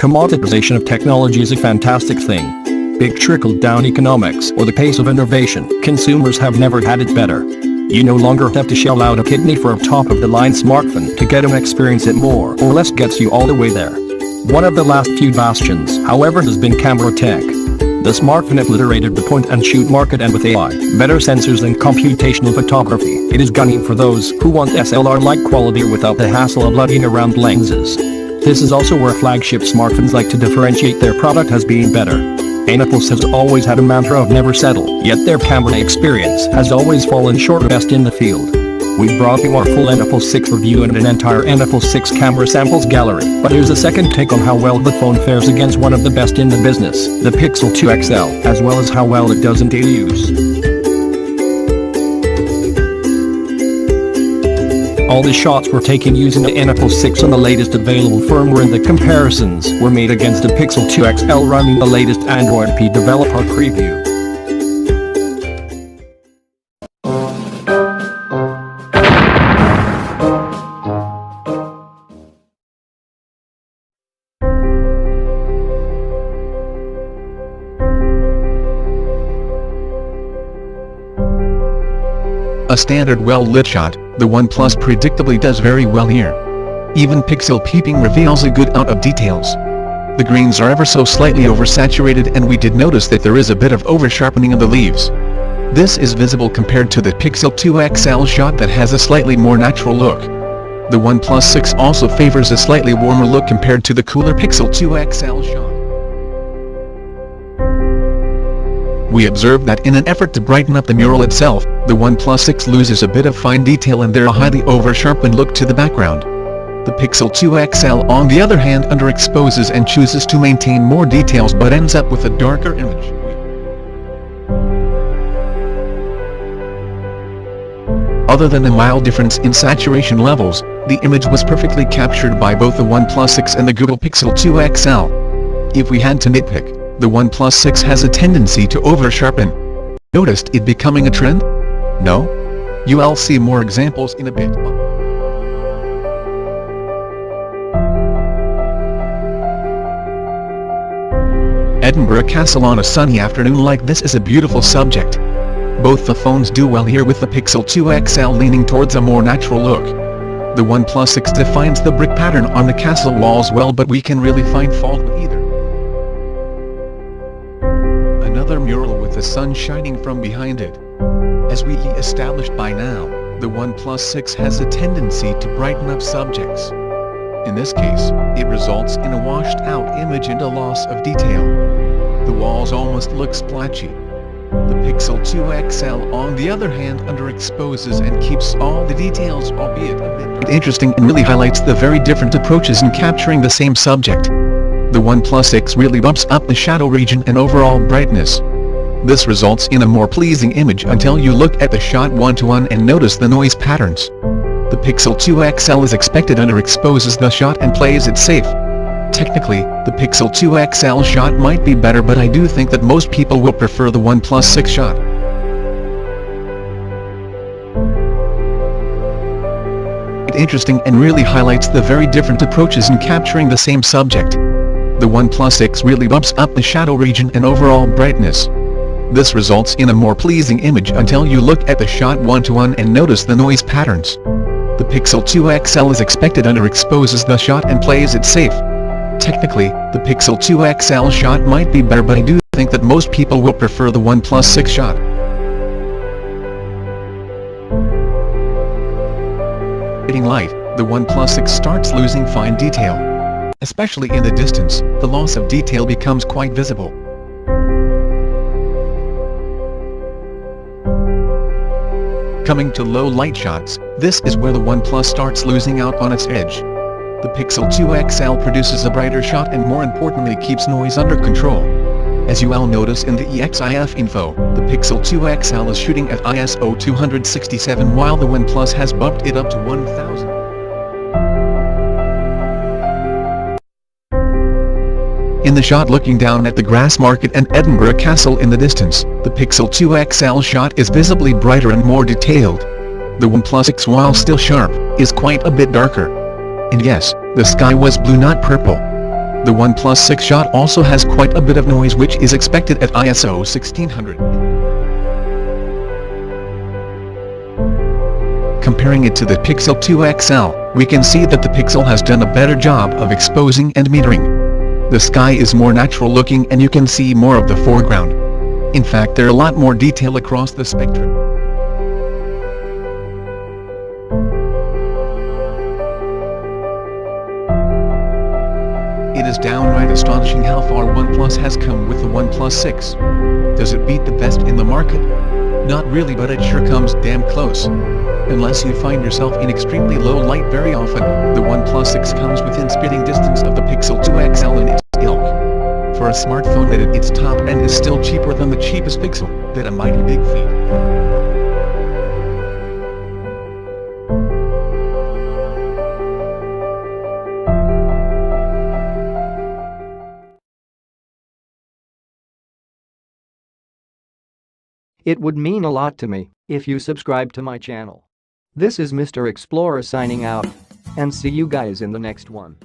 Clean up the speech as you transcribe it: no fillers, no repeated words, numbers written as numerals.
Commoditization of technology is a fantastic thing. Big trickle-down economics or the pace of innovation. Consumers have never had it better. You no longer have to shell out a kidney for a top-of-the-line smartphone to get an experience that more or less gets you all the way there. One of the last few bastions, however, has been camera tech. The smartphone obliterated the point-and-shoot market, and with AI, better sensors and computational photography, it is gunning for those who want SLR-like quality without the hassle of lugging around lenses. This is also where flagship smartphones like to differentiate their product as being better. Oneplus has always had a mantra of never settle, yet their camera experience has always fallen short of best in the field. We brought you our full Oneplus 6 review and an entire Oneplus 6 camera samples gallery, but here's a second take on how well the phone fares against one of the best in the business, the Pixel 2 XL, as well as how well it does in daily use. All the shots were taken using the Oneplus 6 on the latest available firmware, and the comparisons were made against the Pixel 2 XL running the latest Android P developer preview. A standard well-lit shot, the Oneplus predictably does very well here. Even pixel peeping reveals a good amount of details. The greens are ever so slightly oversaturated, and we did notice that there is a bit of over-sharpening of the leaves. This is visible compared to the Pixel 2 XL shot that has a slightly more natural look. The Oneplus 6 also favors a slightly warmer look compared to the cooler Pixel 2 XL shot. We observed that in an effort to brighten up the mural itself, the Oneplus 6 loses a bit of fine detail and there a highly over-sharpened look to the background. The Pixel 2 XL on the other hand underexposes and chooses to maintain more details but ends up with a darker image. Other than a mild difference in saturation levels, the image was perfectly captured by both the Oneplus 6 and the Google Pixel 2 XL. If we had to nitpick, the Oneplus 6 has a tendency to over-sharpen. Noticed it becoming a trend? No? You'll see more examples in a bit. Edinburgh Castle on a sunny afternoon like this is a beautiful subject. Both the phones do well here, with the Pixel 2 XL leaning towards a more natural look. The Oneplus 6 defines the brick pattern on the castle walls well, but we can really find fault with either. Another mural with the sun shining from behind it. As we established by now, the Oneplus 6 has a tendency to brighten up subjects. In this case, it results in a washed-out image and a loss of detail. The walls almost look splotchy. The Pixel 2 XL on the other hand underexposes and keeps all the details, albeit a bit interesting, and really highlights the very different approaches in capturing the same subject. The Oneplus 6 really bumps up the shadow region and overall brightness. This results in a more pleasing image until you look at the shot one-to-one and notice the noise patterns. The Pixel 2 XL as expected underexposes the shot and plays it safe. Technically, the Pixel 2 XL shot might be better, but I do think that most people will prefer the Oneplus 6 shot. It's interesting and really highlights the very different approaches in capturing the same subject. The Oneplus 6 really bumps up the shadow region and overall brightness. This results in a more pleasing image until you look at the shot one-to-one and notice the noise patterns. The Pixel 2 XL as expected underexposes the shot and plays it safe. Technically, the Pixel 2 XL shot might be better, but I do think that most people will prefer the Oneplus 6 shot. Hitting light, the Oneplus 6 starts losing fine detail. Especially in the distance, the loss of detail becomes quite visible. Coming to low light shots, this is where the Oneplus starts losing out on its edge. The Pixel 2 XL produces a brighter shot and more importantly keeps noise under control. As you all notice in the EXIF info, the Pixel 2 XL is shooting at ISO 267 while the Oneplus has bumped it up to 1000. In the shot looking down at the Grass Market and Edinburgh Castle in the distance, the Pixel 2 XL shot is visibly brighter and more detailed. The Oneplus 6, while still sharp, is quite a bit darker. And yes, the sky was blue, not purple. The OnePlus 6 shot also has quite a bit of noise, which is expected at ISO 1600. Comparing it to the Pixel 2 XL, we can see that the Pixel has done a better job of exposing and metering. The sky is more natural looking and you can see more of the foreground. In fact, there are a lot more detail across the spectrum. It is downright astonishing how far OnePlus has come with the OnePlus 6. Does it beat the best in the market? Not really, but it sure comes damn close. Unless you find yourself in extremely low light very often, the OnePlus 6 comes within spitting distance of the Pixel 2 XL in its ilk. For a smartphone that at its top end is still cheaper than the cheapest Pixel, that's a mighty big feat. It would mean a lot to me if you subscribe to my channel. This is Mr. Explorer signing out, and see you guys in the next one.